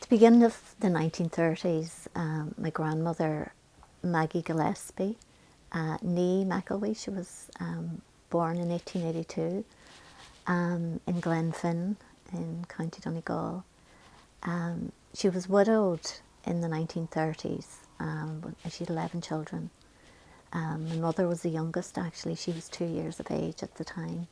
the beginning of the 1930s, my grandmother, Maggie Gillespie, nee McElwee, she was born in 1882 in Glenfin in County Donegal. She was widowed in the 1930s. She had 11 children. My mother was the youngest, actually. She was 2 years of age at the time.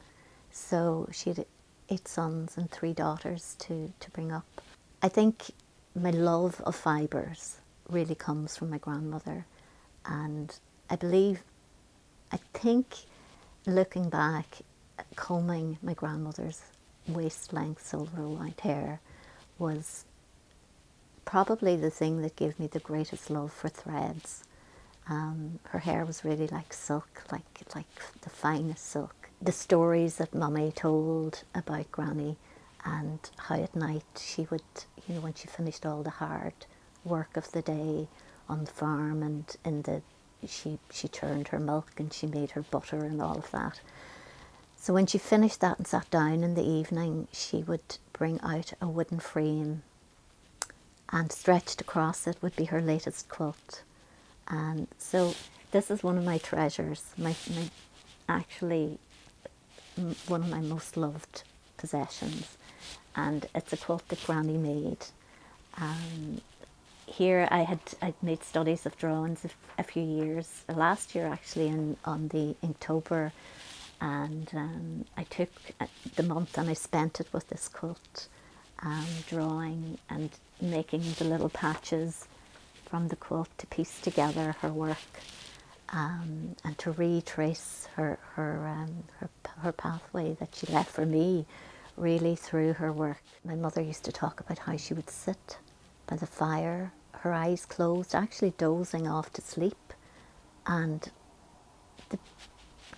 So she had 8 sons and 3 daughters to bring up. I think my love of fibres really comes from my grandmother. And I think looking back, combing my grandmother's waist-length silver white hair was probably the thing that gave me the greatest love for threads. Her hair was really like silk, like the finest silk. The stories that Mummy told about Granny and how at night she would, when she finished all the hard work of the day on the farm and she churned her milk and she made her butter and all of that. So when she finished that and sat down in the evening, she would bring out a wooden frame, and stretched across it would be her latest quilt. And so this is one of my treasures, actually one of my most loved possessions. And it's a quilt that Granny made. Here I'd made studies of drawings a few years, last year actually, on the Inktober, and I took the month and I spent it with this quilt, drawing and making the little patches from the quilt to piece together her work, and to retrace her pathway that she left for me, really through her work. My mother used to talk about how she would sit by the fire, her eyes closed, actually dozing off to sleep, and the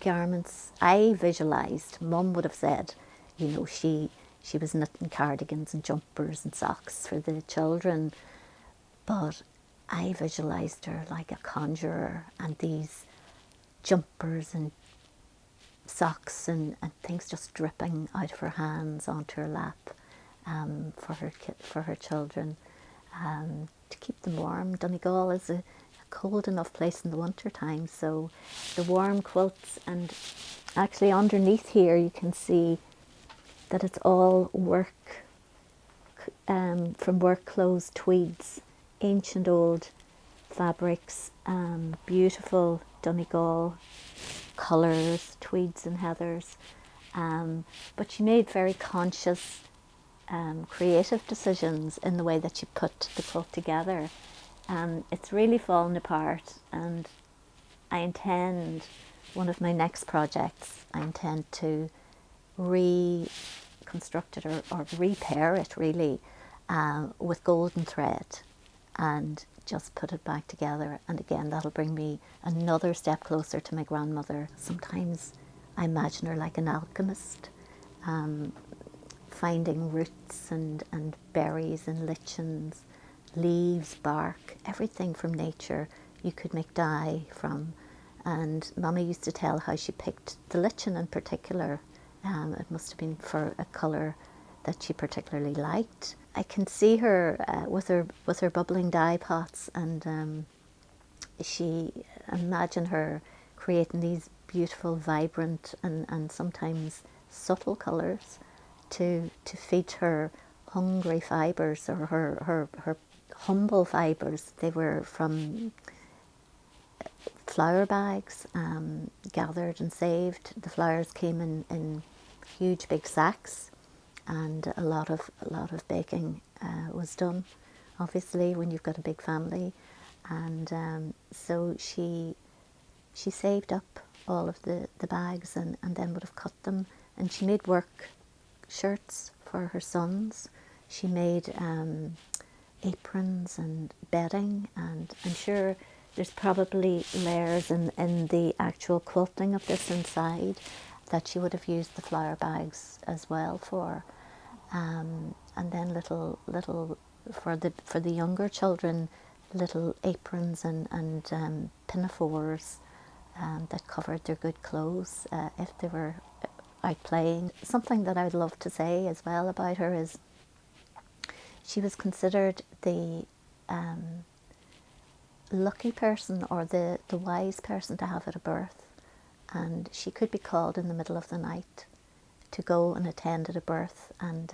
garments I visualised, Mum would have said, she was knitting cardigans and jumpers and socks for the children, but I visualised her like a conjurer, and these jumpers and socks and things just dripping out of her hands onto her lap, for her children, to keep them warm. Donegal is a cold enough place in the winter time, so the warm quilts. And actually underneath here you can see that it's all work, from work clothes, tweeds, ancient old fabrics, beautiful Donegal colours, tweeds and heathers, but she made very conscious, creative decisions in the way that she put the quilt together. It's really fallen apart, and I intend, one of my next projects, I intend to reconstruct it or repair it really, with golden thread, and just put it back together. And again, that'll bring me another step closer to my grandmother. Sometimes I imagine her like an alchemist, finding roots and berries and lichens, leaves, bark, everything from nature you could make dye from. And Mummy used to tell how she picked the lichen in particular. It must have been for a colour that she particularly liked. I can see her with her bubbling dye pots, and imagine her creating these beautiful, vibrant and sometimes subtle colours to feed her hungry fibres, or her humble fibres. They were from flower bags, gathered and saved. The flowers came in huge big sacks, and a lot of baking was done, obviously, when you've got a big family. And so she saved up all of the bags, and then would have cut them, and she made work shirts for her sons. She made aprons and bedding, and I'm sure there's probably layers in the actual quilting of this inside that she would have used the flower bags as well for. And then little for the younger children, little aprons and pinafores that covered their good clothes if they were out playing. Something that I would love to say as well about her is, She was considered the lucky person, or the wise person to have at a birth, and she could be called in the middle of the night to go and attend at a birth and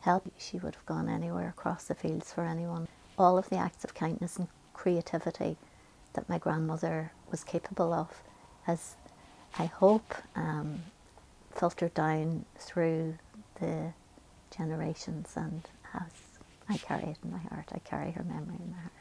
help. She would have gone anywhere across the fields for anyone. All of the acts of kindness and creativity that my grandmother was capable of has, I hope, filtered down through the generations, and has, I carry it in my heart. I carry her memory in my heart.